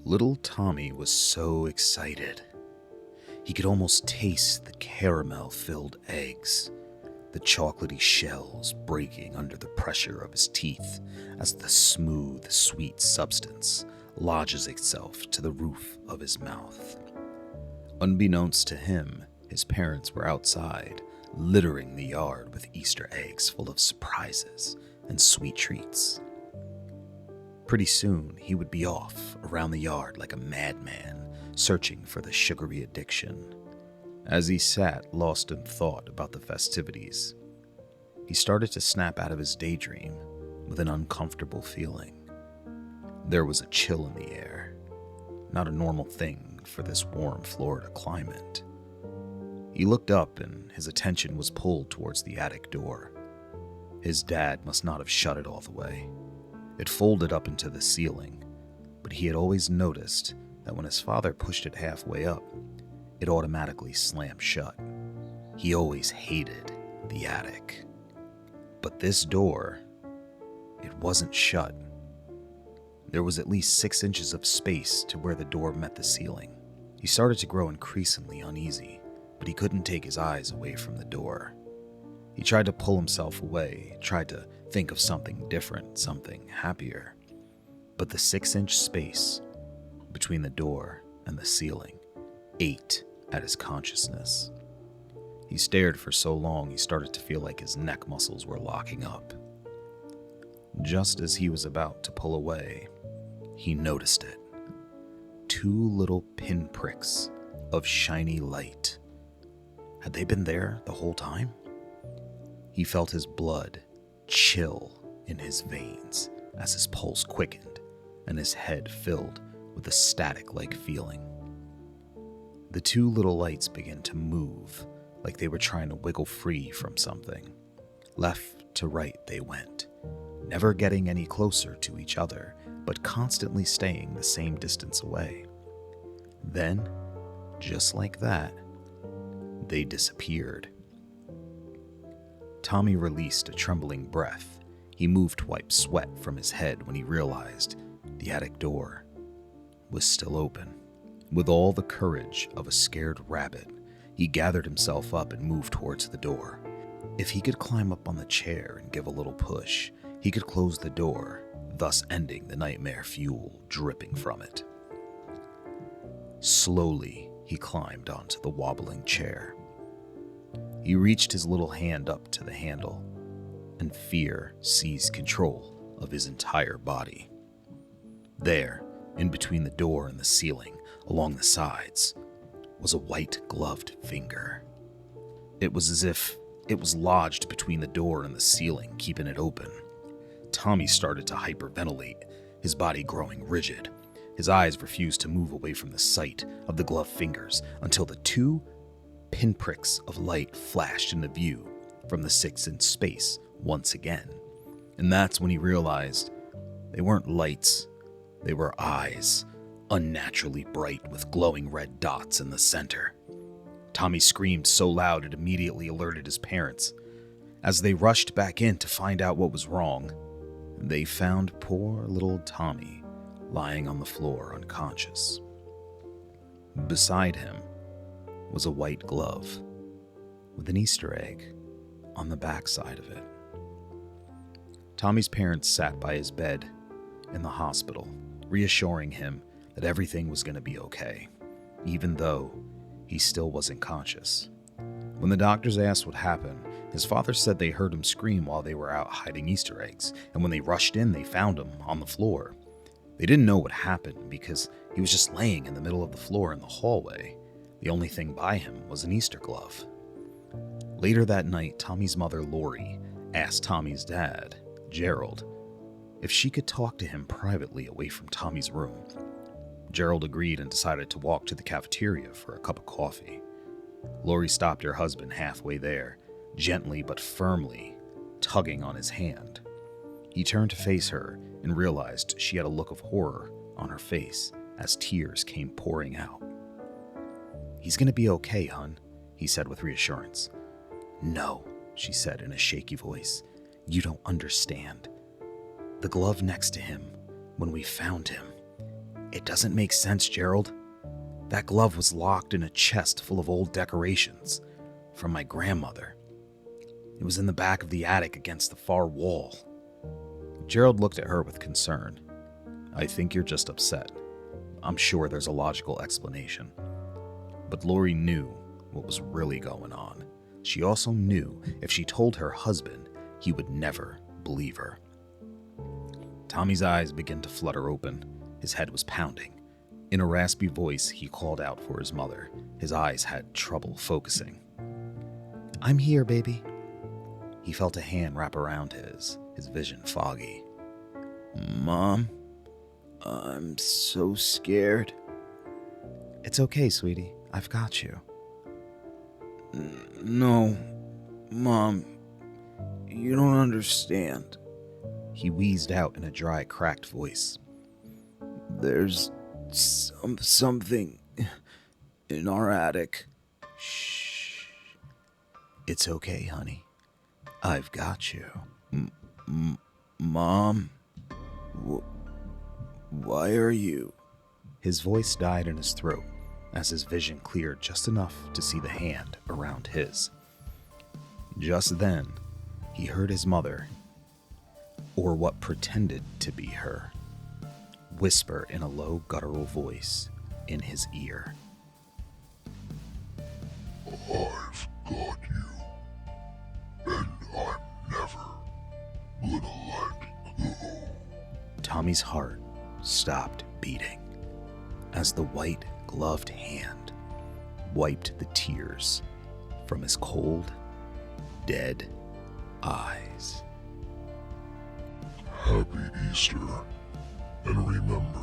Little Tommy was so excited. He could almost taste the caramel-filled eggs, the chocolatey shells breaking under the pressure of his teeth as the smooth, sweet substance lodges itself to the roof of his mouth. Unbeknownst to him, his parents were outside, littering the yard with Easter eggs full of surprises and sweet treats. Pretty soon, he would be off around the yard like a madman, searching for the sugary addiction. As he sat lost in thought about the festivities, he started to snap out of his daydream with an uncomfortable feeling. There was a chill in the air, not a normal thing for this warm Florida climate. He looked up and his attention was pulled towards the attic door. His dad must not have shut it all the way. It folded up into the ceiling, but he had always noticed that when his father pushed it halfway up, it automatically slammed shut. He always hated the attic. But this door, it wasn't shut. There was at least 6 inches of space to where the door met the ceiling. He started to grow increasingly uneasy, but he couldn't take his eyes away from the door. He tried to pull himself away, tried to think of something different, something happier. But the 6-inch space between the door and the ceiling ate at his consciousness. He stared for so long he started to feel like his neck muscles were locking up. Just as he was about to pull away, he noticed it. 2 little pinpricks of shiny light. Had they been there the whole time? He felt his blood chill in his veins as his pulse quickened and his head filled with a static-like feeling. The 2 little lights began to move like they were trying to wiggle free from something. Left to right they went, never getting any closer to each other, but constantly staying the same distance away. Then, just like that, they disappeared. Tommy released a trembling breath. He moved to wipe sweat from his head when he realized the attic door was still open. With all the courage of a scared rabbit, he gathered himself up and moved towards the door. If he could climb up on the chair and give a little push, he could close the door, thus ending the nightmare fuel dripping from it. Slowly, he climbed onto the wobbling chair. He reached his little hand up to the handle, and fear seized control of his entire body. There, in between the door and the ceiling, along the sides, was a white-gloved finger. It was as if it was lodged between the door and the ceiling, keeping it open. Tommy started to hyperventilate, his body growing rigid. His eyes refused to move away from the sight of the gloved fingers until the 2 pinpricks of light flashed into view from the 6-inch space once again. And that's when he realized they weren't lights, they were eyes, unnaturally bright with glowing red dots in the center. Tommy screamed so loud it immediately alerted his parents. As they rushed back in to find out what was wrong, they found poor little Tommy lying on the floor unconscious. Beside him was a white glove with an Easter egg on the backside of it. Tommy's parents sat by his bed in the hospital, reassuring him that everything was going to be okay, even though he still wasn't conscious. When the doctors asked what happened, his father said they heard him scream while they were out hiding Easter eggs, and when they rushed in, they found him on the floor. They didn't know what happened because he was just laying in the middle of the floor in the hallway. The only thing by him was an Easter glove. Later that night, Tommy's mother, Lori, asked Tommy's dad, Gerald, if she could talk to him privately away from Tommy's room. Gerald agreed and decided to walk to the cafeteria for a cup of coffee. Lori stopped her husband halfway there, gently but firmly tugging on his hand. He turned to face her and realized she had a look of horror on her face as tears came pouring out. "He's gonna be okay, hon," he said with reassurance. "No," she said in a shaky voice. "You don't understand. The glove next to him, when we found him, It doesn't make sense, Gerald. That glove was locked in a chest full of old decorations from my grandmother. It was in the back of the attic against the far wall. Gerald looked at her with concern. I think you're just upset. I'm sure there's a logical explanation. But Lori knew what was really going on. She also knew if she told her husband, he would never believe her. Tommy's eyes began to flutter open. His head was pounding. In a raspy voice, he called out for his mother. His eyes had trouble focusing. I'm here, baby. He felt a hand wrap around his vision foggy. Mom, I'm so scared. It's okay, sweetie. I've got you. No, Mom, you don't understand. He wheezed out in a dry, cracked voice. There's something in our attic. Shh. It's okay, honey. I've got you. Mom, why are you? His voice died in his throat as his vision cleared just enough to see the hand around his. Just then, he heard his mother, or what pretended to be her, whisper in a low, guttural voice in his ear. I've got you, and I'm never gonna let go. Tommy's heart stopped beating as the white gloved hand wiped the tears from his cold, dead eyes. Happy Easter, and remember,